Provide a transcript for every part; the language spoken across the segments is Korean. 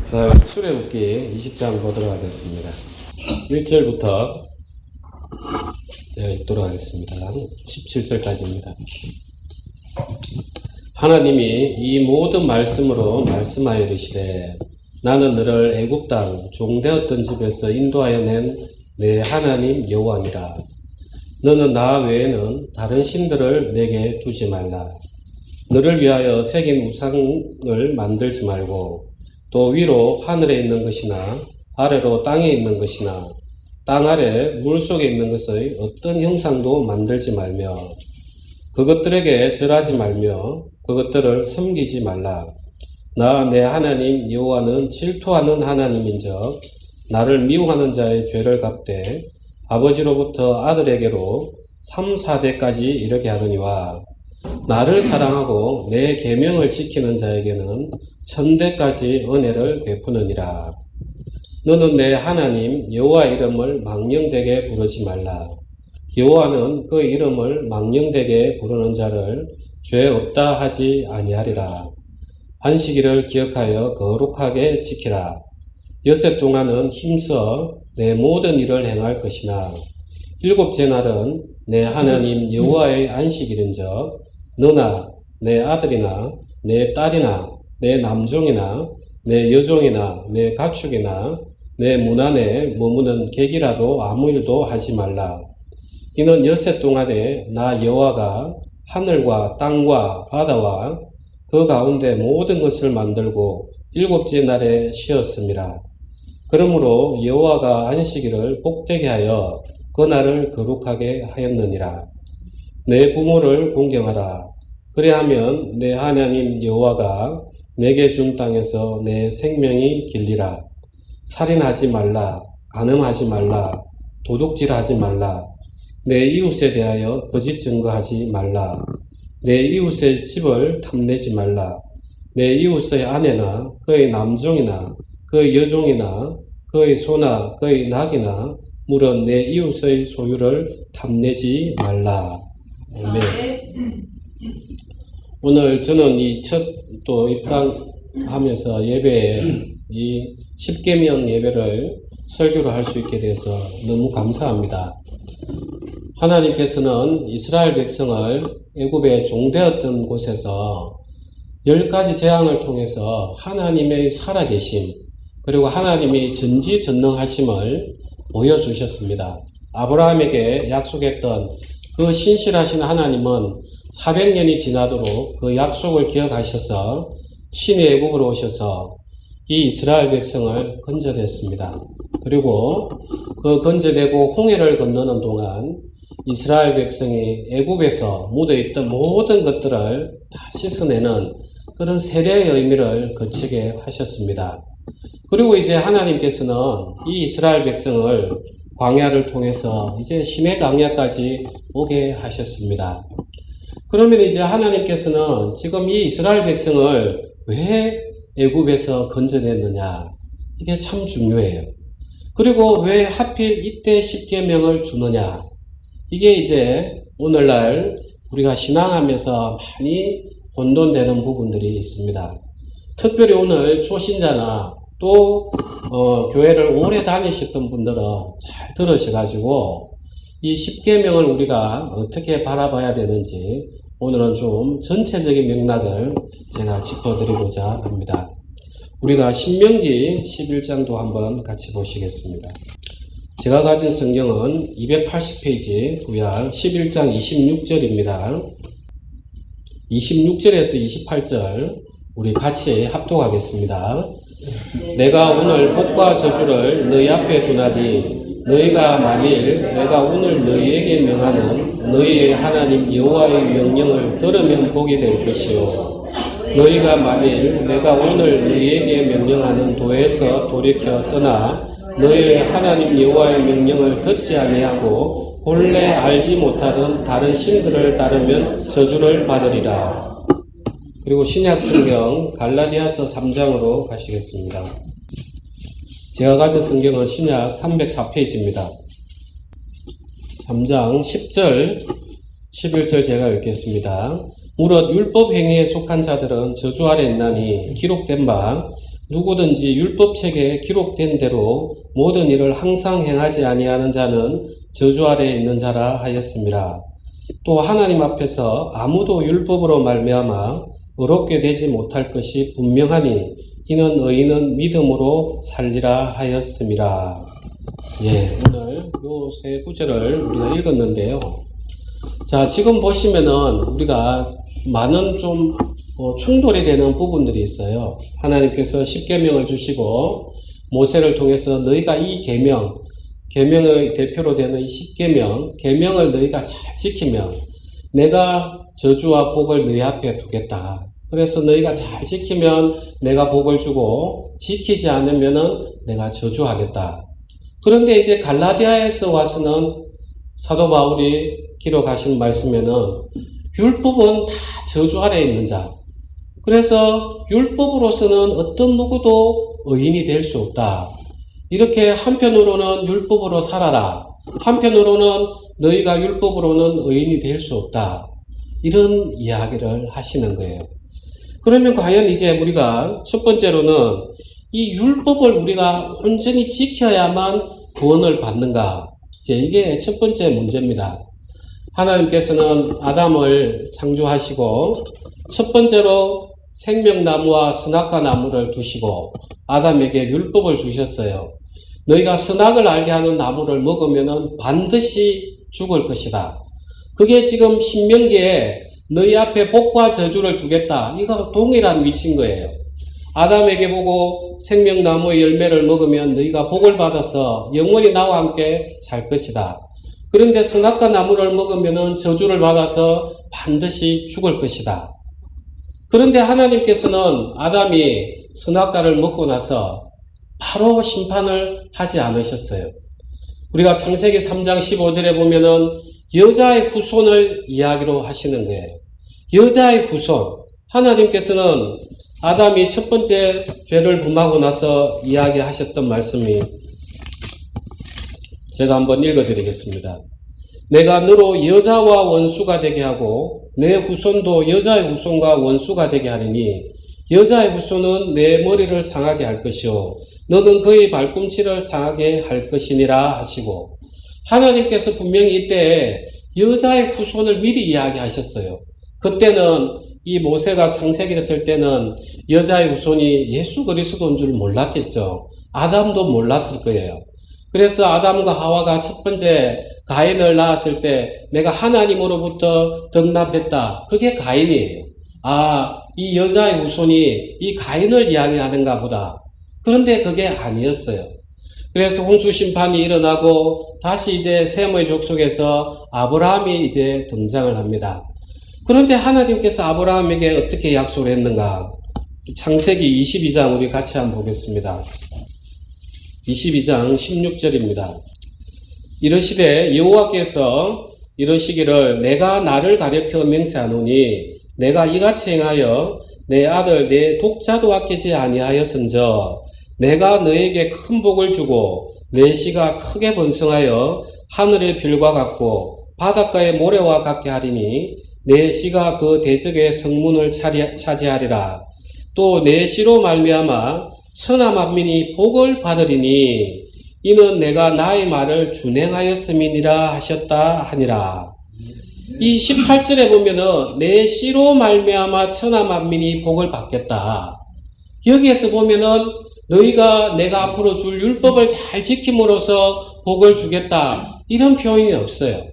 자, 출애굽기 20장 보도록 하겠습니다. 1절부터 제가 읽도록 하겠습니다. 17절까지입니다. 하나님이 이 모든 말씀으로 말씀하여 이르시되 나는 너를 애굽 땅 종되었던 집에서 인도하여 낸 내 하나님 여호와니라. 너는 나 외에는 다른 신들을 내게 두지 말라. 너를 위하여 새긴 우상을 만들지 말고 또 위로 하늘에 있는 것이나 아래로 땅에 있는 것이나 땅 아래 물속에 있는 것의 어떤 형상도 만들지 말며 그것들에게 절하지 말며 그것들을 섬기지 말라. 나 내 하나님 여호와는 질투하는 하나님인즉 나를 미워하는 자의 죄를 갚되 아버지로부터 아들에게로 3, 4대까지 이르게 하느니와 나를 사랑하고 내 계명을 지키는 자에게는 1000대까지 은혜를 베푸느니라. 너는 내 하나님 여호와 이름을 망령되게 부르지 말라. 여호와는 그 이름을 망령되게 부르는 자를 죄 없다 하지 아니하리라. 안식일을 기억하여 거룩하게 지키라. 엿새 동안은 힘써 내 모든 일을 행할 것이나 일곱째 날은 내 하나님 여호와의 안식일인즉 너나 내 아들이나 내 딸이나 내 남종이나 내 여종이나 내 가축이나 내 문 안에 머무는 객이라도 아무 일도 하지 말라. 이는 엿새 동안에 나 여호와가 하늘과 땅과 바다와 그 가운데 모든 것을 만들고 일곱째 날에 쉬었음이라. 그러므로 여호와가 안식일을 복되게 하여 그 날을 거룩하게 하였느니라. 내 부모를 공경하라. 그래하면 내 하나님 여호와가 내게 준 땅에서 내 생명이 길리라. 살인하지 말라. 간음하지 말라. 도둑질하지 말라. 내 이웃에 대하여 거짓 증거하지 말라. 내 이웃의 집을 탐내지 말라. 내 이웃의 아내나 그의 남종이나 그의 여종이나 그의 소나 그의 낙이나 물은 내 이웃의 소유를 탐내지 말라. 아멘. 오늘 저는 이 첫 또 입당하면서 예배에 이 10계명 예배를 설교를 할 수 있게 돼서 너무 감사합니다. 하나님께서는 이스라엘 백성을 애굽에 종되었던 곳에서 10가지 재앙을 통해서 하나님의 살아계심 그리고 하나님이 전지전능하심을 보여주셨습니다. 아브라함에게 약속했던 그 신실하신 하나님은 400년이 지나도록 그 약속을 기억하셔서 친히 애굽으로 오셔서 이 이스라엘 백성을 건져냈습니다. 그리고 그 건져내고 홍해를 건너는 동안 이스라엘 백성이 애굽에서 묻어있던 모든 것들을 다 씻어내는 그런 세례의 의미를 거치게 하셨습니다. 그리고 이제 하나님께서는 이 이스라엘 백성을 광야를 통해서 이제 시내 광야까지 오게 하셨습니다. 그러면 이제 하나님께서는 지금 이 이스라엘 백성을 왜 애굽에서 건져냈느냐? 이게 참 중요해요. 그리고 왜 하필 이때 10계명을 주느냐? 이게 이제 오늘날 우리가 신앙하면서 많이 혼돈되는 부분들이 있습니다. 특별히 오늘 초신자나 또 교회를 오래 다니셨던 분들은 잘 들으셔가지고 이 10계명을 우리가 어떻게 바라봐야 되는지 오늘은 좀 전체적인 맥락을 제가 짚어드리고자 합니다. 우리가 신명기 11장도 한번 같이 보시겠습니다. 제가 가진 성경은 280페이지 구약 11장 26절입니다. 26절에서 28절 우리 같이 합독하겠습니다. 내가 오늘 복과 저주를 너희 앞에 두나니 너희가 만일 내가 오늘 너희에게 명하는 너희의 하나님 여호와의 명령을 들으면 복이 될 것이요 너희가 만일 내가 오늘 너희에게 명령하는 도에서 돌이켜 떠나 너희의 하나님 여호와의 명령을 듣지 아니하고 본래 알지 못하던 다른 신들을 따르면 저주를 받으리라. 그리고 신약성경 갈라디아서 3장으로 가시겠습니다. 제가 가진 성경은 신약 304페이지입니다. 3장 10절, 11절 제가 읽겠습니다. 무릇 율법 행위에 속한 자들은 저주 아래 있나니 기록된 바 누구든지 율법책에 기록된 대로 모든 일을 항상 행하지 아니하는 자는 저주 아래에 있는 자라 하였습니다. 또 하나님 앞에서 아무도 율법으로 말미암아 의롭게 되지 못할 것이 분명하니 이는 의인은 믿음으로 살리라 하였습니다. 예, 오늘 요 세 구절을 우리가 읽었는데요. 자, 지금 보시면은 우리가 많은 좀 충돌이 되는 부분들이 있어요. 하나님께서 십계명을 주시고 모세를 통해서 너희가 이 계명의 대표로 되는 이 십계명을 너희가 잘 지키면 내가 저주와 복을 너희 앞에 두겠다. 그래서 너희가 잘 지키면 내가 복을 주고 지키지 않으면은 내가 저주하겠다. 그런데 이제 갈라디아에서 와서는 사도 바울이 기록하신 말씀에는 율법은 다 저주 아래에 있는 자. 그래서 율법으로서는 어떤 누구도 의인이 될 수 없다. 이렇게 한편으로는 율법으로 살아라. 한편으로는 너희가 율법으로는 의인이 될 수 없다. 이런 이야기를 하시는 거예요. 그러면 과연 이제 우리가 첫 번째로는 이 율법을 우리가 온전히 지켜야만 구원을 받는가? 이제 이게 첫 번째 문제입니다. 하나님께서는 아담을 창조하시고 첫 번째로 생명나무와 선악과 나무를 두시고 아담에게 율법을 주셨어요. 너희가 선악을 알게 하는 나무를 먹으면 반드시 죽을 것이다. 그게 지금 신명기에 너희 앞에 복과 저주를 두겠다. 이거 동일한 위치인 거예요. 아담에게 보고 생명나무의 열매를 먹으면 너희가 복을 받아서 영원히 나와 함께 살 것이다. 그런데 선악과 나무를 먹으면 저주를 받아서 반드시 죽을 것이다. 그런데 하나님께서는 아담이 선악과를 먹고 나서 바로 심판을 하지 않으셨어요. 우리가 창세기 3장 15절에 보면은 여자의 후손을 이야기로 하시는 거예요. 여자의 후손. 하나님께서는 아담이 첫 번째 죄를 범하고 나서 이야기하셨던 말씀이 제가 한번 읽어드리겠습니다. 내가 너로 여자와 원수가 되게 하고 내 후손도 여자의 후손과 원수가 되게 하리니 여자의 후손은 내 머리를 상하게 할 것이요 너는 그의 발꿈치를 상하게 할 것이니라 하시고 하나님께서 분명히 이때 여자의 후손을 미리 이야기하셨어요. 그때는 이 모세가 창세기를 쓸 때는 여자의 후손이 예수 그리스도인 줄 몰랐겠죠. 아담도 몰랐을 거예요. 그래서 아담과 하와가 첫 번째 가인을 낳았을 때 내가 하나님으로부터 덕납했다. 그게 가인이에요. 아, 이 여자의 후손이 이 가인을 이야기하는가 보다. 그런데 그게 아니었어요. 그래서 홍수 심판이 일어나고 다시 이제 셈의 족속에서 아브라함이 이제 등장을 합니다. 그런데 하나님께서 아브라함에게 어떻게 약속을 했는가? 창세기 22장 우리 같이 한번 보겠습니다. 22장 16절입니다. 이르시되 여호와께서 이르시기를 내가 나를 가리켜 맹세하노니 내가 이같이 행하여 내 아들 내 독자도 아끼지 아니하였은저 내가 너에게 큰 복을 주고 내 씨가 크게 번성하여 하늘의 별과 같고 바닷가의 모래와 같게 하리니 내 씨가 그 대적의 성문을 차지하리라. 또 내 씨로 말미암아 천하 만민이 복을 받으리니 이는 내가 나의 말을 준행하였음이니라 하셨다 하니라. 이 18절에 보면은 내 씨로 말미암아 천하 만민이 복을 받겠다. 여기에서 보면은 너희가 내가 앞으로 줄 율법을 잘 지킴으로써 복을 주겠다. 이런 표현이 없어요.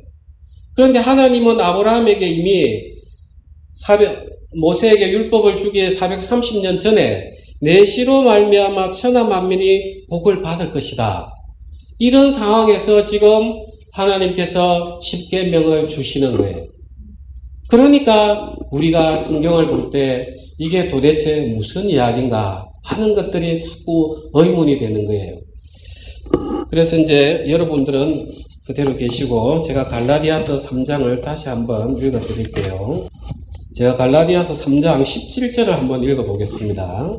그런데 하나님은 아브라함에게 이미 모세에게 율법을 주기에 430년 전에 내 씨로 말미암아 천하 만민이 복을 받을 것이다. 이런 상황에서 지금 하나님께서 십계명을 주시는 거예요. 그러니까 우리가 성경을 볼 때 이게 도대체 무슨 이야기인가 하는 것들이 자꾸 의문이 되는 거예요. 그래서 이제 여러분들은 그대로 계시고 제가 갈라디아서 3장을 다시 한번 읽어 드릴게요. 제가 갈라디아서 3장 17절을 한번 읽어 보겠습니다.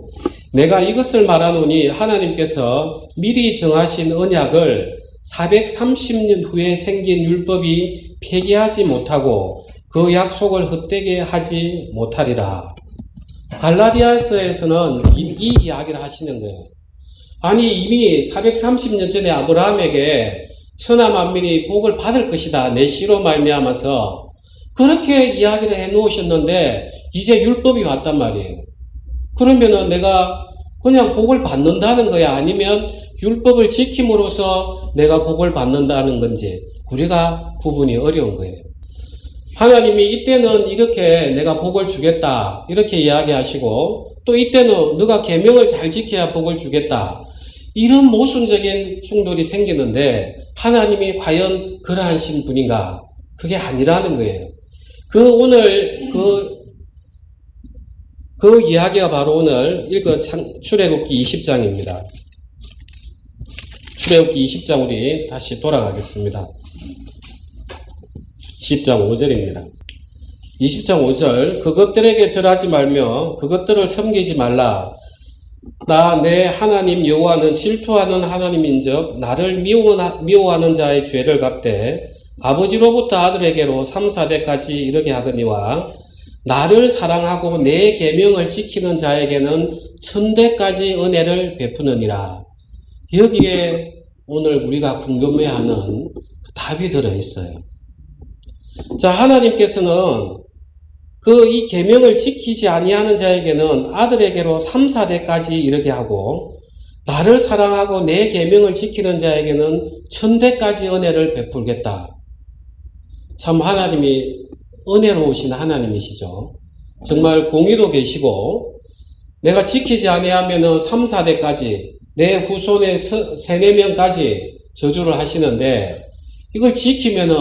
내가 이것을 말하노니 하나님께서 미리 정하신 언약을 430년 후에 생긴 율법이 폐기하지 못하고 그 약속을 헛되게 하지 못하리라. 갈라디아서에서는 이 이야기를 하시는 거예요. 아니 이미 430년 전에 아브라함에게 천하 만민이 복을 받을 것이다. 내 씨로 말미암아서 그렇게 이야기를 해놓으셨는데 이제 율법이 왔단 말이에요. 그러면은 내가 그냥 복을 받는다는 거야? 아니면 율법을 지킴으로써 내가 복을 받는다는 건지 우리가 구분이 어려운 거예요. 하나님이 이때는 이렇게 내가 복을 주겠다 이렇게 이야기하시고 또 이때는 너가 계명을 잘 지켜야 복을 주겠다 이런 모순적인 충돌이 생기는데 하나님이 과연 그러하신 분인가? 그게 아니라는 거예요. 오늘 그 이야기가 바로 오늘 읽은 출애굽기 20장입니다. 출애굽기 20장 우리 다시 돌아가겠습니다. 10장 5절입니다. 20장 5절 그것들에게 절하지 말며 그것들을 섬기지 말라. 나 내 하나님 여호와는 질투하는 하나님인즉 나를 미워하는 자의 죄를 갚되 아버지로부터 아들에게로 3, 4대까지 이르게 하거니와 나를 사랑하고 내 계명을 지키는 자에게는 1000대까지 은혜를 베푸느니라. 여기에 오늘 우리가 궁금해하는 답이 들어있어요. 자, 하나님께서는 이 계명을 지키지 아니하는 자에게는 아들에게로 3, 4대까지 이르게 하고 나를 사랑하고 내 계명을 지키는 자에게는 1000대까지 은혜를 베풀겠다. 참 하나님이 은혜로우신 하나님이시죠. 정말 공의도 계시고 내가 지키지 아니하면은 3, 4대까지 내 후손의 3, 4명까지 저주를 하시는데 이걸 지키면은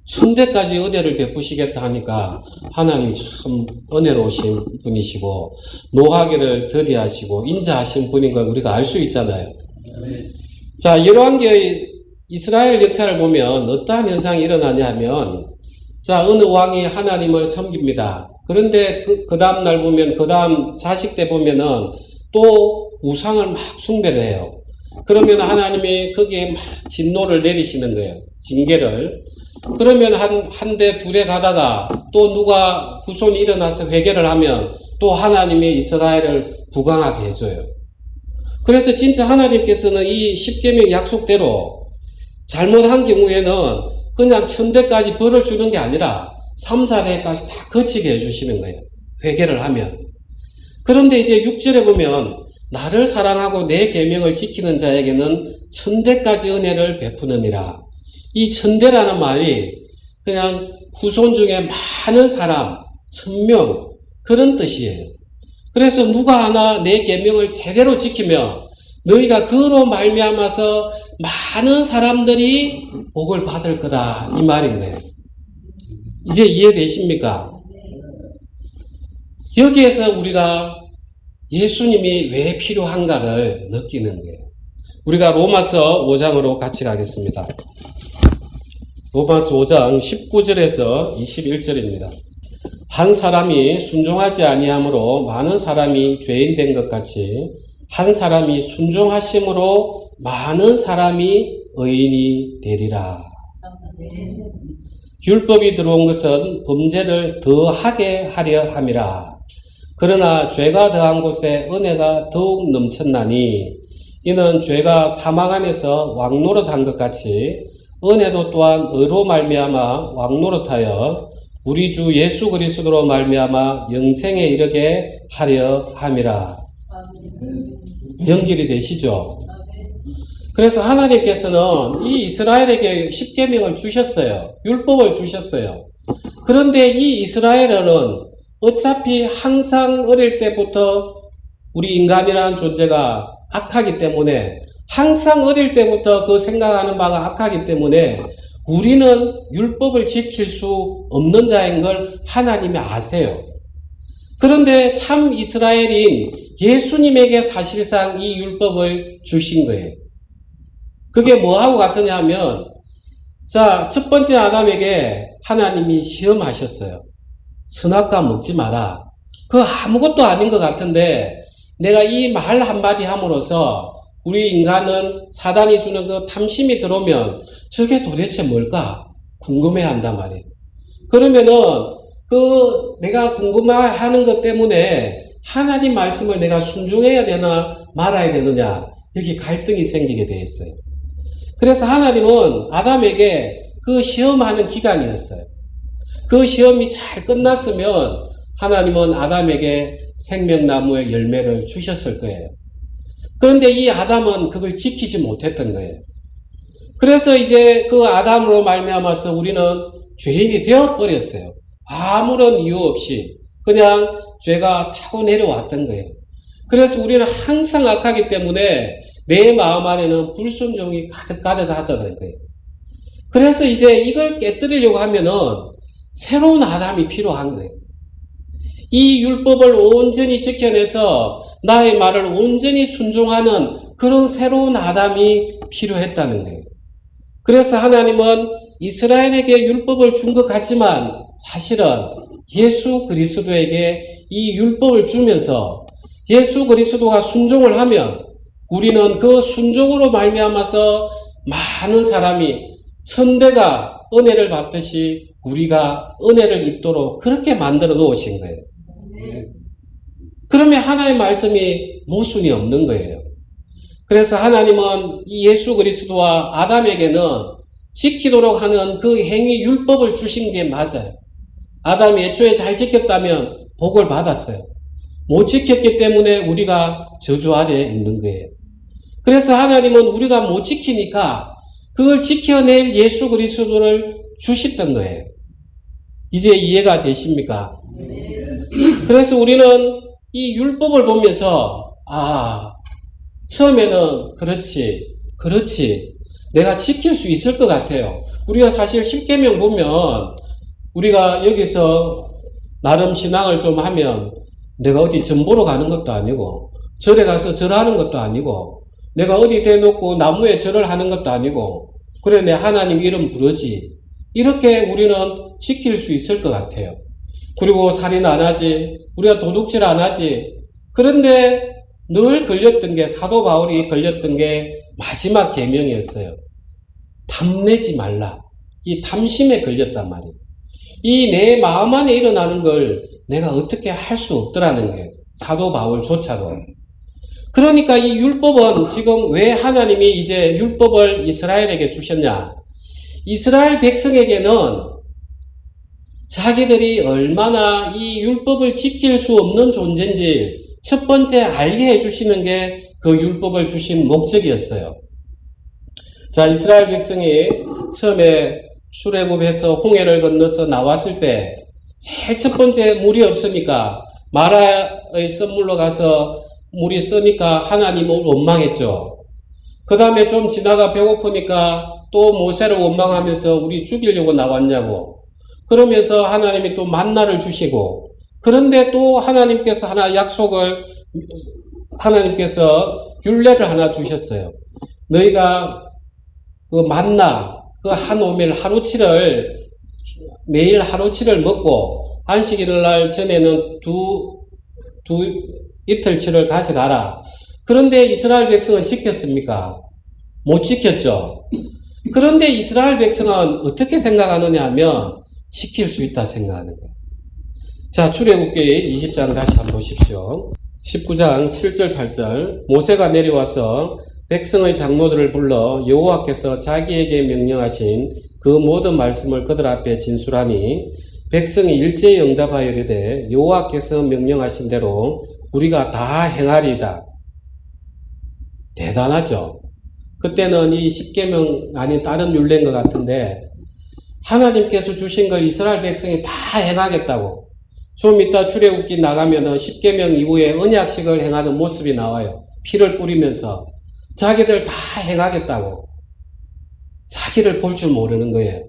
1000대까지 은혜를 베푸시겠다 하니까 하나님이 참 은혜로우신 분이시고 노하기를 더디하시고 인자하신 분인 걸 우리가 알 수 있잖아요. 자, 열왕기의 이스라엘 역사를 보면 어떠한 현상이 일어나냐 하면 자, 어느 왕이 하나님을 섬깁니다. 그런데 그 다음 날 보면 그 다음 자식 때 보면은 또 우상을 막 숭배를 해요. 그러면 하나님이 거기에 막 진노를 내리시는 거예요. 징계를. 그러면 한 대, 두 대 가다가 또 누가 후손이 일어나서 회개를 하면 또 하나님이 이스라엘을 부강하게 해줘요. 그래서 진짜 하나님께서는 이 십계명 약속대로 잘못한 경우에는 그냥 1000대까지 벌을 주는 게 아니라 3, 4대까지 다 거치게 해주시는 거예요. 회개를 하면. 그런데 이제 6절에 보면 나를 사랑하고 내 계명을 지키는 자에게는 1000대까지 은혜를 베푸느니라. 이 1000대라는 말이 그냥 후손 중에 많은 사람, 1000명 그런 뜻이에요. 그래서 누가 하나 내 계명을 제대로 지키며 너희가 그로 말미암아서 많은 사람들이 복을 받을 거다 이 말인 거예요. 이제 이해되십니까? 여기에서 우리가 예수님이 왜 필요한가를 느끼는 거예요. 우리가 로마서 5장으로 같이 가겠습니다. 로마서 5장 19절에서 21절입니다. 한 사람이 순종하지 아니함으로 많은 사람이 죄인 된 것 같이 한 사람이 순종하심으로 많은 사람이 의인이 되리라. 율법이 들어온 것은 범죄를 더하게 하려 함이라. 그러나 죄가 더한 곳에 은혜가 더욱 넘쳤나니 이는 죄가 사망 안에서 왕노릇한 것 같이 은혜도 또한 의로 말미암아 왕노릇하여 우리 주 예수 그리스도로 말미암아 영생에 이르게 하려 함이라. 연결이 되시죠? 그래서 하나님께서는 이 이스라엘에게 십계명을 주셨어요. 율법을 주셨어요. 그런데 이 이스라엘은 어차피 항상 어릴 때부터 우리 인간이라는 존재가 악하기 때문에 항상 어릴 때부터 그 생각하는 바가 악하기 때문에 우리는 율법을 지킬 수 없는 자인 걸 하나님이 아세요. 그런데 참 이스라엘인 예수님에게 사실상 이 율법을 주신 거예요. 그게 뭐하고 같으냐 하면 자, 첫 번째 아담에게 하나님이 시험하셨어요. 선악과 먹지 마라. 그 아무것도 아닌 것 같은데 내가 이 말 한마디 함으로써 우리 인간은 사단이 주는 그 탐심이 들어오면 저게 도대체 뭘까? 궁금해 한단 말이에요. 그러면은 내가 궁금해하는 것 때문에 하나님 말씀을 내가 순종해야 되나 말아야 되느냐, 여기 갈등이 생기게 돼 있어요. 그래서 하나님은 아담에게 그 시험하는 기간이었어요. 그 시험이 잘 끝났으면 하나님은 아담에게 생명나무의 열매를 주셨을 거예요. 그런데 이 아담은 그걸 지키지 못했던 거예요. 그래서 이제 그 아담으로 말미암아서 우리는 죄인이 되어버렸어요. 아무런 이유 없이 그냥 죄가 타고 내려왔던 거예요. 그래서 우리는 항상 악하기 때문에 내 마음 안에는 불순종이 가득가득 하다는 거예요. 그래서 이제 이걸 깨뜨리려고 하면은 새로운 아담이 필요한 거예요. 이 율법을 온전히 지켜내서 나의 말을 온전히 순종하는 그런 새로운 아담이 필요했다는 거예요. 그래서 하나님은 이스라엘에게 율법을 준 것 같지만 사실은 예수 그리스도에게 이 율법을 주면서 예수 그리스도가 순종을 하면 우리는 그 순종으로 말미암아서 많은 사람이 천대가 은혜를 받듯이 우리가 은혜를 입도록 그렇게 만들어 놓으신 거예요. 그러면 하나님의 말씀이 모순이 없는 거예요. 그래서 하나님은 이 예수 그리스도와 아담에게는 지키도록 하는 그 행위 율법을 주신 게 맞아요. 아담이 애초에 잘 지켰다면 복을 받았어요. 못 지켰기 때문에 우리가 저주 아래에 있는 거예요. 그래서 하나님은 우리가 못 지키니까 그걸 지켜낼 예수 그리스도를 주셨던 거예요. 이제 이해가 되십니까? 그래서 우리는 이 율법을 보면서 처음에는 그렇지 내가 지킬 수 있을 것 같아요. 우리가 사실 십계명 보면 우리가 여기서 나름 신앙을 좀 하면 내가 어디 전 보러 가는 것도 아니고 절에 가서 절하는 것도 아니고 내가 어디 대놓고 나무에 절을 하는 것도 아니고 그래 내 하나님 이름 부르지 이렇게 우리는 지킬 수 있을 것 같아요. 그리고 살인 안 하지 우리가 도둑질 안 하지. 그런데 늘 걸렸던 게 사도 바울이 걸렸던 게 마지막 계명이었어요. 탐내지 말라. 이 탐심에 걸렸단 말이에요. 이 내 마음 안에 일어나는 걸 내가 어떻게 할 수 없더라는 거예요. 사도 바울조차도. 그러니까 이 율법은 지금 왜 하나님이 이제 율법을 이스라엘에게 주셨냐? 이스라엘 백성에게는 자기들이 얼마나 이 율법을 지킬 수 없는 존재인지 첫 번째 알게 해주시는 게 그 율법을 주신 목적이었어요. 자, 이스라엘 백성이 처음에 출애굽해서 홍해를 건너서 나왔을 때 제일 첫 번째 물이 없으니까 마라의 썰물로 가서 물이 쓰니까 하나님을 원망했죠. 그 다음에 좀 지나가 배고프니까 또 모세를 원망하면서 우리 죽이려고 나왔냐고. 그러면서 하나님이 또 만나를 주시고 그런데 또 하나님께서 하나 약속을 하나님께서 율례를 하나 주셨어요. 너희가 그 만나 그 한 오멜 하루치를 매일 하루치를 먹고 안식일 날 전에는 두 이틀치를 가져가라. 그런데 이스라엘 백성은 지켰습니까? 못 지켰죠. 그런데 이스라엘 백성은 어떻게 생각하느냐 하면 지킬 수 있다 생각하는 거예요. 자, 출애굽기 20장 다시 한번 보십시오. 19장 7절 8절 모세가 내려와서 백성의 장로들을 불러 여호와께서 자기에게 명령하신 그 모든 말씀을 그들 앞에 진술하니 백성이 일제히 응답하여 이르되 여호와께서 명령하신 대로 우리가 다 행하리이다. 대단하죠. 그때는 이 십계명 아닌 다른 율례인 것 같은데 하나님께서 주신 걸 이스라엘 백성이 다 행하겠다고. 좀 이따 출애굽기 나가면은 십계명 이후에 언약식을 행하는 모습이 나와요. 피를 뿌리면서 자기들 다 행하겠다고. 자기를 볼 줄 모르는 거예요.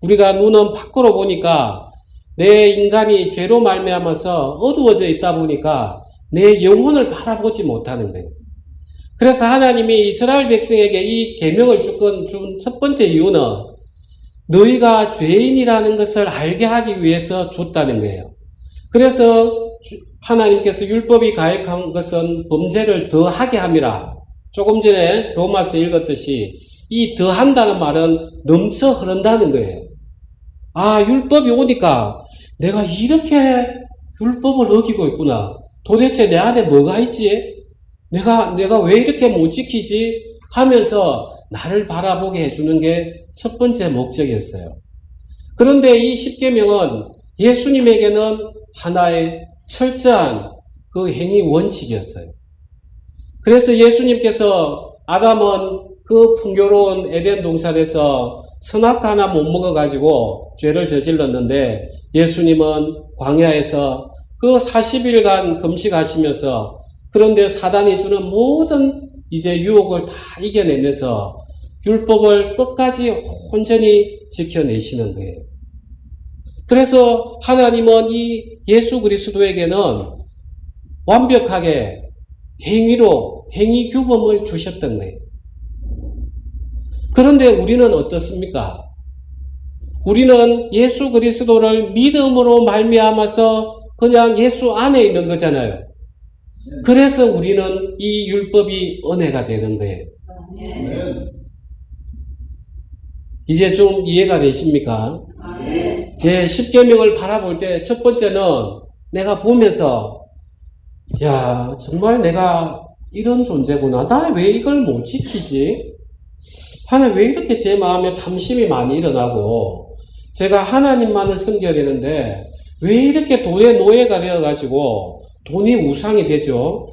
우리가 눈은 밖으로 보니까 내 인간이 죄로 말미암아서 어두워져 있다 보니까 내 영혼을 바라보지 못하는 거예요. 그래서 하나님이 이스라엘 백성에게 이 계명을 준 첫 번째 이유는 너희가 죄인이라는 것을 알게 하기 위해서 줬다는 거예요. 그래서 하나님께서 율법이 가액한 것은 범죄를 더하게 함이라. 조금 전에 로마서 읽었듯이 이 더한다는 말은 넘쳐 흐른다는 거예요. 율법이 오니까 내가 이렇게 율법을 어기고 있구나. 도대체 내 안에 뭐가 있지? 내가 왜 이렇게 못 지키지? 하면서 나를 바라보게 해주는 게 첫 번째 목적이었어요. 그런데 이 십계명은 예수님에게는 하나의 철저한 그 행위 원칙이었어요. 그래서 예수님께서 아담은 그 풍요로운 에덴 동산에서 선악 하나 못 먹어가지고 죄를 저질렀는데 예수님은 광야에서 그 40일간 금식하시면서 그런데 사단이 주는 모든 이제 유혹을 다 이겨내면서 율법을 끝까지 온전히 지켜내시는 거예요. 그래서 하나님은 이 예수 그리스도에게는 완벽하게 행위 규범을 주셨던 거예요. 그런데 우리는 어떻습니까? 우리는 예수 그리스도를 믿음으로 말미암아서 그냥 예수 안에 있는 거잖아요. 그래서 우리는 이 율법이 은혜가 되는 거예요. 이제 좀 이해가 되십니까? 예, 십계명을 바라볼 때 첫 번째는 내가 보면서 야, 정말 내가 이런 존재구나. 나 왜 이걸 못 지키지? 하나님 왜 이렇게 제 마음에 탐심이 많이 일어나고 제가 하나님만을 섬겨야 되는데 왜 이렇게 돈의 노예가 되어가지고 돈이 우상이 되죠?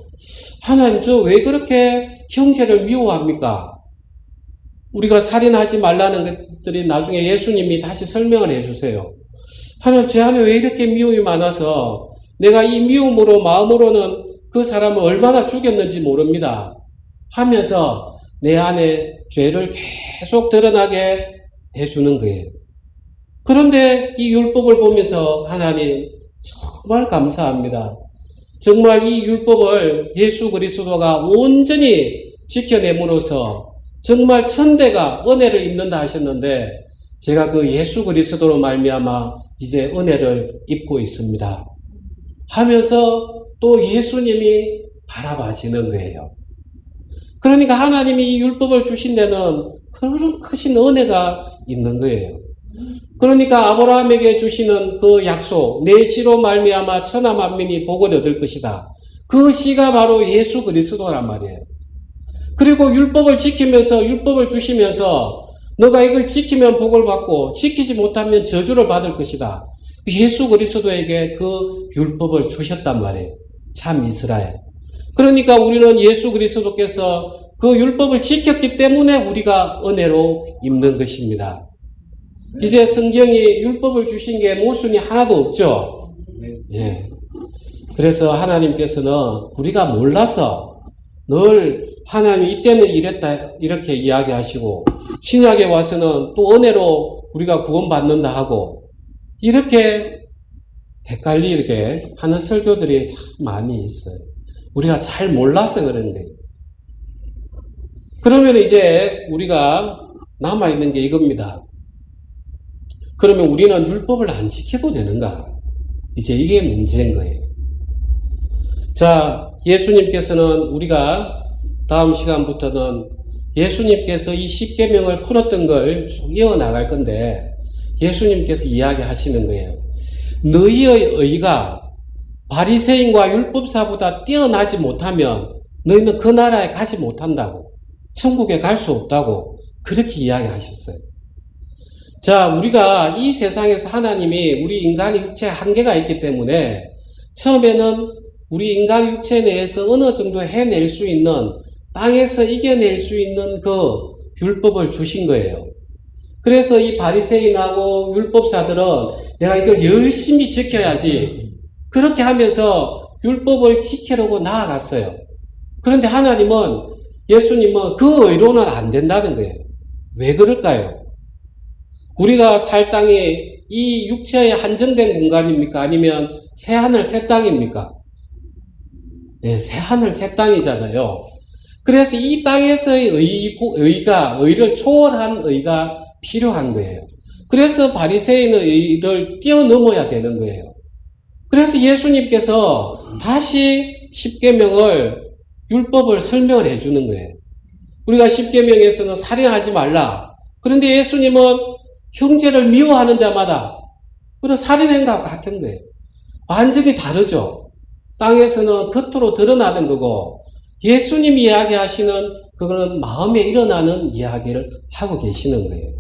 하나님 저 왜 그렇게 형제를 미워합니까? 우리가 살인하지 말라는 것들이 나중에 예수님이 다시 설명을 해주세요. 하나님 제 안에 왜 이렇게 미움이 많아서 내가 이 미움으로 마음으로는 그 사람을 얼마나 죽였는지 모릅니다. 하면서 내 안에 죄를 계속 드러나게 해주는 거예요. 그런데 이 율법을 보면서 하나님 정말 감사합니다. 정말 이 율법을 예수 그리스도가 온전히 지켜냄으로써 정말 천대가 은혜를 입는다 하셨는데 제가 그 예수 그리스도로 말미암아 이제 은혜를 입고 있습니다. 하면서 또 예수님이 바라봐지는 거예요. 그러니까 하나님이 이 율법을 주신 데는 그런 크신 은혜가 있는 거예요. 그러니까 아브라함에게 주시는 그 약속, 내 씨로 말미암아 천하 만민이 복을 얻을 것이다. 그 씨가 바로 예수 그리스도란 말이에요. 그리고 율법을 지키면서 율법을 주시면서 너가 이걸 지키면 복을 받고 지키지 못하면 저주를 받을 것이다. 예수 그리스도에게 그 율법을 주셨단 말이에요. 참 이스라엘. 그러니까 우리는 예수 그리스도께서 그 율법을 지켰기 때문에 우리가 은혜로 입는 것입니다. 이제 성경이 율법을 주신 게 모순이 하나도 없죠. 예. 그래서 하나님께서는 우리가 몰라서 늘 하나님 이때는 이랬다 이렇게 이야기하시고 신약에 와서는 또 은혜로 우리가 구원받는다 하고 이렇게 헷갈리게 하는 설교들이 참 많이 있어요. 우리가 잘 몰라서 그런 거예요. 그러면 이제 우리가 남아있는 게 이겁니다. 그러면 우리는 율법을 안 지켜도 되는가? 이제 이게 문제인 거예요. 자, 예수님께서는 우리가 다음 시간부터는 예수님께서 이 십계명을 풀었던 걸 쭉 이어나갈 건데 예수님께서 이야기하시는 거예요. 너희의 의가 바리새인과 율법사보다 뛰어나지 못하면 너희는 그 나라에 가지 못한다고, 천국에 갈 수 없다고 그렇게 이야기하셨어요. 자, 우리가 이 세상에서 하나님이 우리 인간의 육체에 한계가 있기 때문에 처음에는 우리 인간 육체 내에서 어느 정도 해낼 수 있는, 땅에서 이겨낼 수 있는 그 율법을 주신 거예요. 그래서 이 바리새인하고 율법사들은 내가 이걸 열심히 지켜야지 그렇게 하면서 율법을 지키려고 나아갔어요. 그런데 하나님은, 예수님은 그 의로는 안 된다는 거예요. 왜 그럴까요? 우리가 살 땅이 이 육체의 한정된 공간입니까? 아니면 새 하늘 새 땅입니까? 네, 새 하늘 새 땅이잖아요. 그래서 이 땅에서의 의를 초월한 의가 필요한 거예요. 그래서 바리새인의 의를 뛰어넘어야 되는 거예요. 그래서 예수님께서 다시 십계명을, 율법을 설명을 해주는 거예요. 우리가 십계명에서는 살인하지 말라. 그런데 예수님은 형제를 미워하는 자마다, 그리고 살인행과 같은 거예요. 완전히 다르죠. 땅에서는 겉으로 드러나는 거고 예수님이 이야기하시는 그거는 마음에 일어나는 이야기를 하고 계시는 거예요.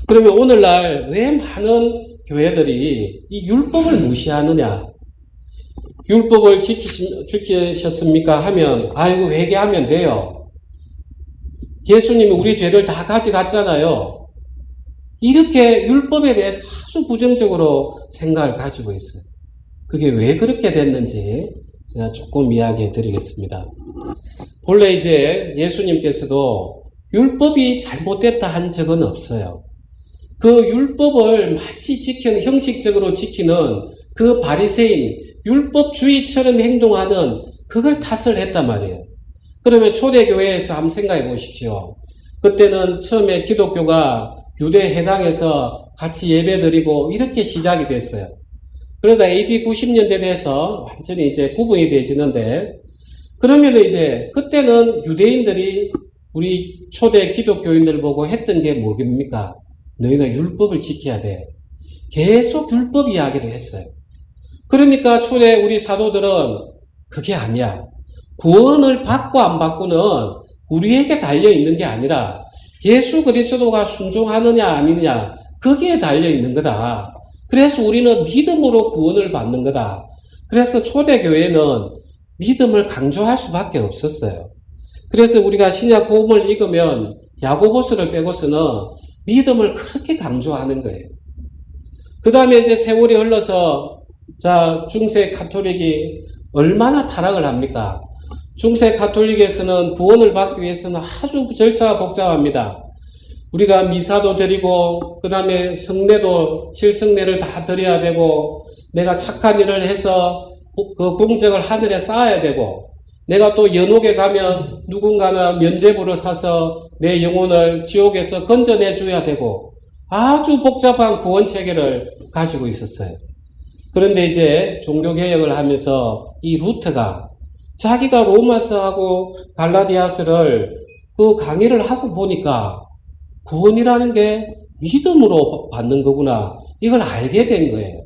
그러면 오늘날 왜 많은 교회들이 이 율법을 무시하느냐? 율법을 지키셨습니까? 하면 아이고 회개하면 돼요. 예수님이 우리 죄를 다 가져갔잖아요. 이렇게 율법에 대해서 아주 부정적으로 생각을 가지고 있어요. 그게 왜 그렇게 됐는지 제가 조금 이야기해 드리겠습니다. 본래 이제 예수님께서도 율법이 잘못됐다 한 적은 없어요. 그 율법을 마치 지키는, 형식적으로 지키는 그 바리새인, 율법주의처럼 행동하는 그걸 탓을 했단 말이에요. 그러면 초대교회에서 한번 생각해 보십시오. 그때는 처음에 기독교가 유대 해당에서 같이 예배드리고 이렇게 시작이 됐어요. 그러다 AD 90년대 돼서 완전히 이제 구분이 되지는데, 그러면 이제 그때는 유대인들이 우리 초대 기독교인들 보고 했던 게 뭐입니까? 너희는 율법을 지켜야 돼. 계속 율법 이야기를 했어요. 그러니까 초대 우리 사도들은 그게 아니야. 구원을 받고 안 받고는 우리에게 달려 있는 게 아니라 예수 그리스도가 순종하느냐 아니느냐 거기에 달려 있는 거다. 그래서 우리는 믿음으로 구원을 받는 거다. 그래서 초대교회는 믿음을 강조할 수밖에 없었어요. 그래서 우리가 신약 복음을 읽으면 야고보서를 빼고서는 믿음을 그렇게 강조하는 거예요. 그 다음에 이제 세월이 흘러서 중세 가톨릭이 얼마나 타락을 합니까? 중세 가톨릭에서는 구원을 받기 위해서는 아주 절차가 복잡합니다. 우리가 미사도 드리고 그 다음에 성례도 칠성례를 다 드려야 되고 내가 착한 일을 해서 그 공적을 하늘에 쌓아야 되고 내가 또 연옥에 가면 누군가나 면죄부를 사서 내 영혼을 지옥에서 건져내 줘야 되고 아주 복잡한 구원 체계를 가지고 있었어요. 그런데 이제 종교개혁을 하면서 이 루터가 자기가 로마서하고 갈라디아서를 그 강의를 하고 보니까 구원이라는 게 믿음으로 받는 거구나. 이걸 알게 된 거예요.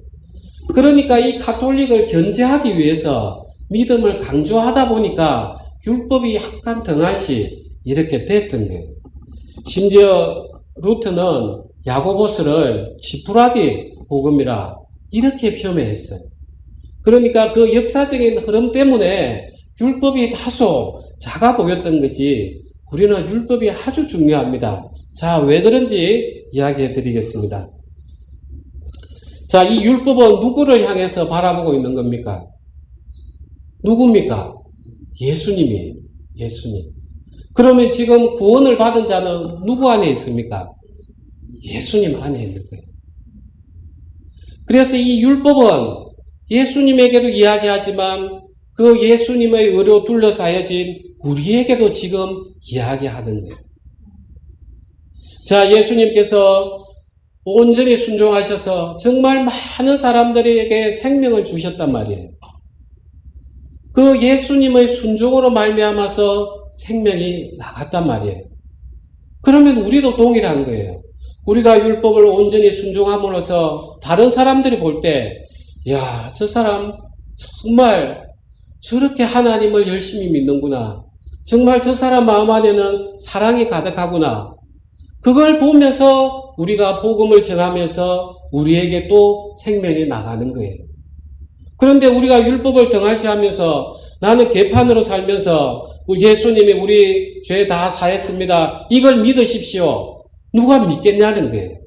그러니까 이 가톨릭을 견제하기 위해서 믿음을 강조하다 보니까 율법이 약간 등한시 이렇게 됐던 거예요. 심지어 루터는 야고보서를 지푸라기 복음이라 이렇게 표명했어요. 그러니까 그 역사적인 흐름 때문에 율법이 다소 작아 보였던 거지 우리는 율법이 아주 중요합니다. 자, 왜 그런지 이야기해 드리겠습니다. 자, 이 율법은 누구를 향해서 바라보고 있는 겁니까? 누굽니까? 예수님이에요. 예수님. 그러면 지금 구원을 받은 자는 누구 안에 있습니까? 예수님 안에 있는 거예요. 그래서 이 율법은 예수님에게도 이야기하지만 그 예수님의 의로 둘러싸여진 우리에게도 지금 이야기하는 거예요. 자, 예수님께서 온전히 순종하셔서 정말 많은 사람들에게 생명을 주셨단 말이에요. 그 예수님의 순종으로 말미암아서 생명이 나갔단 말이에요. 그러면 우리도 동일한 거예요. 우리가 율법을 온전히 순종함으로써 다른 사람들이 볼 때, 야, 저 사람 정말 저렇게 하나님을 열심히 믿는구나. 정말 저 사람 마음 안에는 사랑이 가득하구나. 그걸 보면서 우리가 복음을 전하면서 우리에게 또 생명이 나가는 거예요. 그런데 우리가 율법을 등한시하면서 나는 개판으로 살면서 예수님이 우리 죄 다 사했습니다. 이걸 믿으십시오. 누가 믿겠냐는 거예요.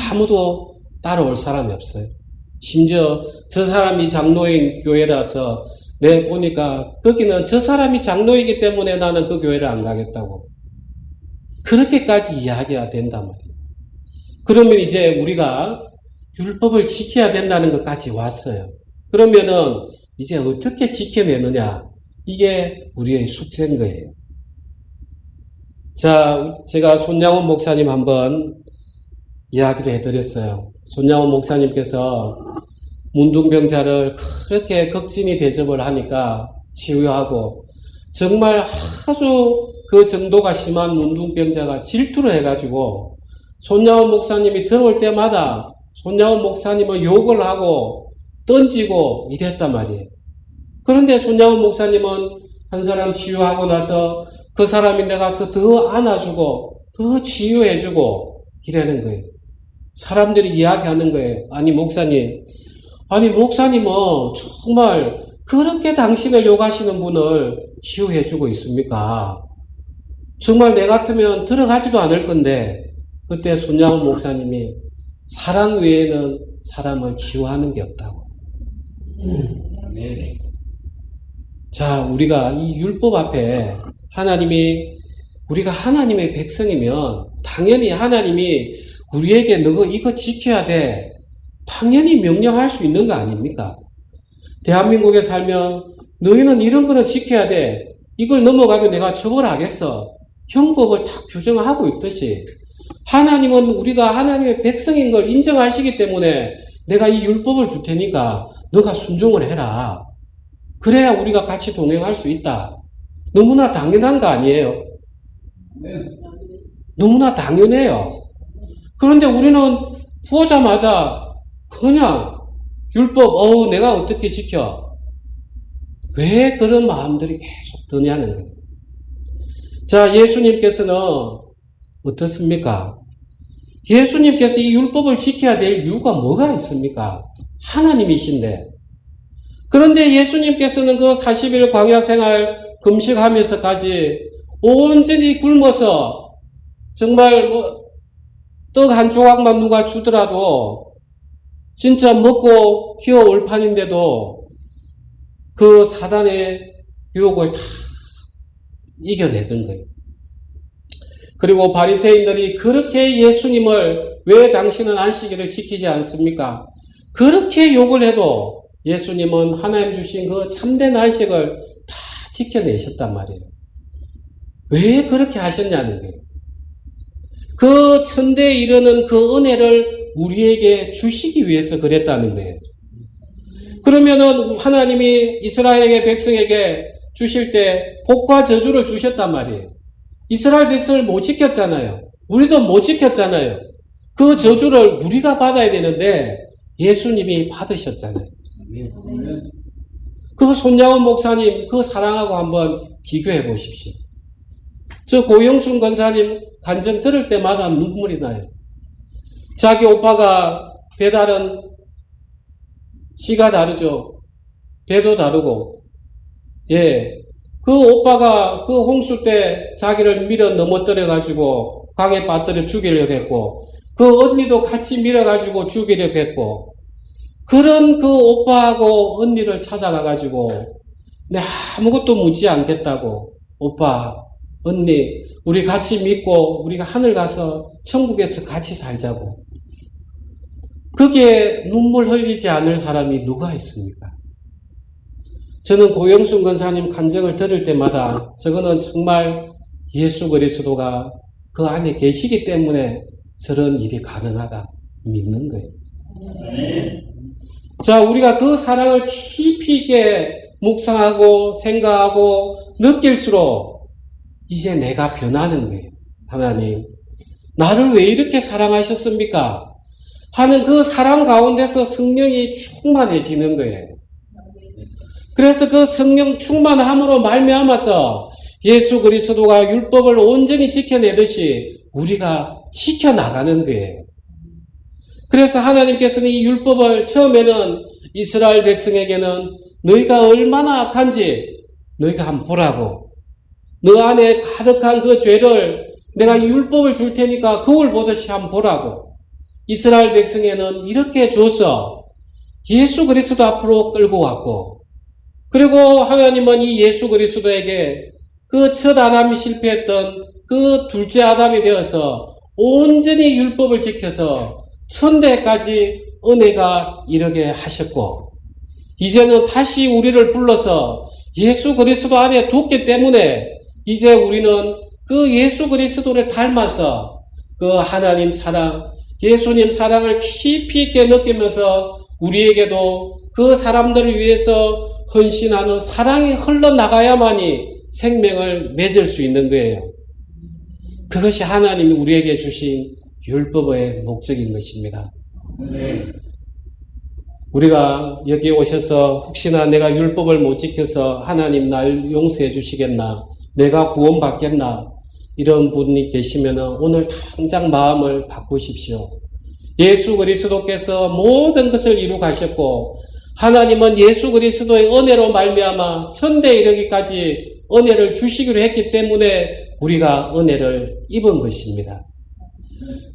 아무도 따라올 사람이 없어요. 심지어 저 사람이 장로인 교회라서 내 보니까 거기는 저 사람이 장로이기 때문에 나는 그 교회를 안 가겠다고. 그렇게까지 이야기가 된단 말이에요. 그러면 이제 우리가 율법을 지켜야 된다는 것까지 왔어요. 그러면은 이제 어떻게 지켜내느냐? 이게 우리의 숙제인 거예요. 자, 제가 손양원 목사님 한번 이야기를 해드렸어요. 손양원 목사님께서 문둥병자를 그렇게 극진히 대접을 하니까 치유하고 정말 아주 그 정도가 심한 문둥병자가 질투를 해가지고 손양원 목사님이 들어올 때마다 손양원 목사님은 욕을 하고 던지고 이랬단 말이에요. 그런데 손양원 목사님은 한 사람 치유하고 나서 그 사람이 내가서 더 안아주고 더 치유해주고 이러는 거예요. 사람들이 이야기하는 거예요. 아니 목사님은 정말 그렇게 당신을 욕하시는 분을 치유해주고 있습니까? 정말 내 같으면 들어가지도 않을 건데 그때 손양원 목사님이 사랑 외에는 사람을 치유하는 게 없다고. 네. 자, 우리가 이 율법 앞에 우리가 하나님의 백성이면 당연히 하나님이 우리에게 너 이거 지켜야 돼. 당연히 명령할 수 있는 거 아닙니까? 대한민국에 살면 너희는 이런 거는 지켜야 돼. 이걸 넘어가면 내가 처벌하겠어. 형법을 딱 규정하고 있듯이 하나님은 우리가 하나님의 백성인 걸 인정하시기 때문에 내가 이 율법을 줄 테니까 너가 순종을 해라. 그래야 우리가 같이 동행할 수 있다. 너무나 당연한 거 아니에요? 너무나 당연해요. 그런데 우리는 보자마자 그냥 율법, 내가 어떻게 지켜? 왜 그런 마음들이 계속 드냐는 거예요. 자, 예수님께서는 어떻습니까? 예수님께서 이 율법을 지켜야 될 이유가 뭐가 있습니까? 하나님이신데. 그런데 예수님께서는 그 40일 광야 생활 금식하면서까지 온전히 굶어서 정말 떡 한 조각만 누가 주더라도 진짜 먹고 키워올 판인데도 그 사단의 유혹을 다 이겨내던 거예요. 그리고 바리새인들이 그렇게 예수님을 왜 당신은 안식일을 지키지 않습니까? 그렇게 욕을 해도 예수님은 하나님 주신 그 참된 안식을 다 지켜내셨단 말이에요. 왜 그렇게 하셨냐는 거예요. 그 천대에 이르는 그 은혜를 우리에게 주시기 위해서 그랬다는 거예요. 그러면은 하나님이 이스라엘에게 백성에게 주실 때 복과 저주를 주셨단 말이에요. 이스라엘 백성을 못 지켰잖아요. 우리도 못 지켰잖아요. 그 저주를 우리가 받아야 되는데 예수님이 받으셨잖아요. 그 손양원 목사님 그 사랑하고 한번 비교해 보십시오. 저 고영순 권사님 간증 들을 때마다 눈물이 나요. 자기 오빠가 배달은 씨가 다르죠. 배도 다르고. 그 오빠가 그 홍수 때 자기를 밀어 넘어뜨려가지고 강에 빠뜨려 죽이려고 했고, 그 언니도 같이 밀어가지고 죽이려고 했고, 그런 그 오빠하고 언니를 찾아가가지고, 내 아무것도 묻지 않겠다고, 오빠, 언니, 우리 같이 믿고, 우리가 하늘 가서 천국에서 같이 살자고. 그게 눈물 흘리지 않을 사람이 누가 있습니까? 저는 고영순 권사님 간증을 들을 때마다 저거는 정말 예수 그리스도가 그 안에 계시기 때문에 저런 일이 가능하다 믿는 거예요. 자, 우리가 그 사랑을 깊이 있게 묵상하고 생각하고 느낄수록 이제 내가 변하는 거예요. 하나님, 나를 왜 이렇게 사랑하셨습니까? 하는 그 사랑 가운데서 성령이 충만해지는 거예요. 그래서 그 성령 충만함으로 말미암아서 예수 그리스도가 율법을 온전히 지켜내듯이 우리가 지켜나가는 거예요. 그래서 하나님께서는 이 율법을 처음에는 이스라엘 백성에게는 너희가 얼마나 악한지 너희가 한번 보라고, 너 안에 가득한 그 죄를 내가 이 율법을 줄 테니까 거울 보듯이 한번 보라고 이스라엘 백성에는 이렇게 줘서 예수 그리스도 앞으로 끌고 왔고, 그리고 하나님은 이 예수 그리스도에게 그 첫 아담이 실패했던 그 둘째 아담이 되어서 온전히 율법을 지켜서 천대까지 은혜가 이르게 하셨고, 이제는 다시 우리를 불러서 예수 그리스도 안에 뒀기 때문에 이제 우리는 그 예수 그리스도를 닮아서 그 하나님 사랑, 예수님 사랑을 깊이 있게 느끼면서 우리에게도 그 사람들을 위해서 헌신하는 사랑이 흘러나가야만이 생명을 맺을 수 있는 거예요. 그것이 하나님이 우리에게 주신 율법의 목적인 것입니다. 우리가 여기 오셔서 혹시나 내가 율법을 못 지켜서 하나님 날 용서해 주시겠나? 내가 구원받겠나? 이런 분이 계시면 오늘 당장 마음을 바꾸십시오. 예수 그리스도께서 모든 것을 이루 가셨고 하나님은 예수 그리스도의 은혜로 말미암아 천대에 이르기까지 은혜를 주시기로 했기 때문에 우리가 은혜를 입은 것입니다.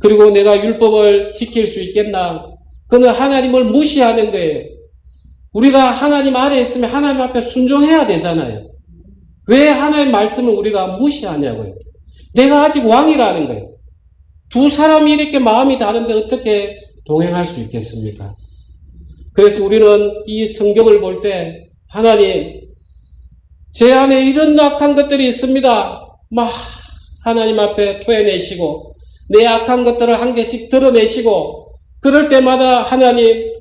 그리고 내가 율법을 지킬 수 있겠나? 그는 하나님을 무시하는 거예요. 우리가 하나님 아래에 있으면 하나님 앞에 순종해야 되잖아요. 왜 하나님의 말씀을 우리가 무시하냐고요. 내가 아직 왕이라는 거예요. 두 사람이 이렇게 마음이 다른데 어떻게 동행할 수 있겠습니까? 그래서 우리는 이 성경을 볼 때 하나님, 제 안에 이런 악한 것들이 있습니다. 막 하나님 앞에 토해내시고 내 악한 것들을 한 개씩 드러내시고 그럴 때마다 하나님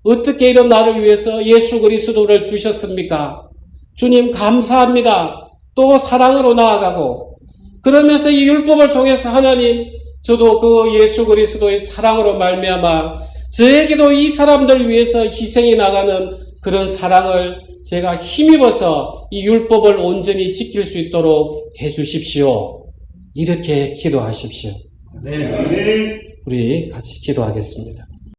어떻게 이런 나를 위해서 예수 그리스도를 주셨습니까? 주님 감사합니다. 또 사랑으로 나아가고 그러면서 이 율법을 통해서 하나님 저도 그 예수 그리스도의 사랑으로 말미암아 저에게도 이 사람들 위해서 희생이 나가는 그런 사랑을 제가 힘입어서 이 율법을 온전히 지킬 수 있도록 해주십시오. 이렇게 기도하십시오. 네. 우리 같이 기도하겠습니다.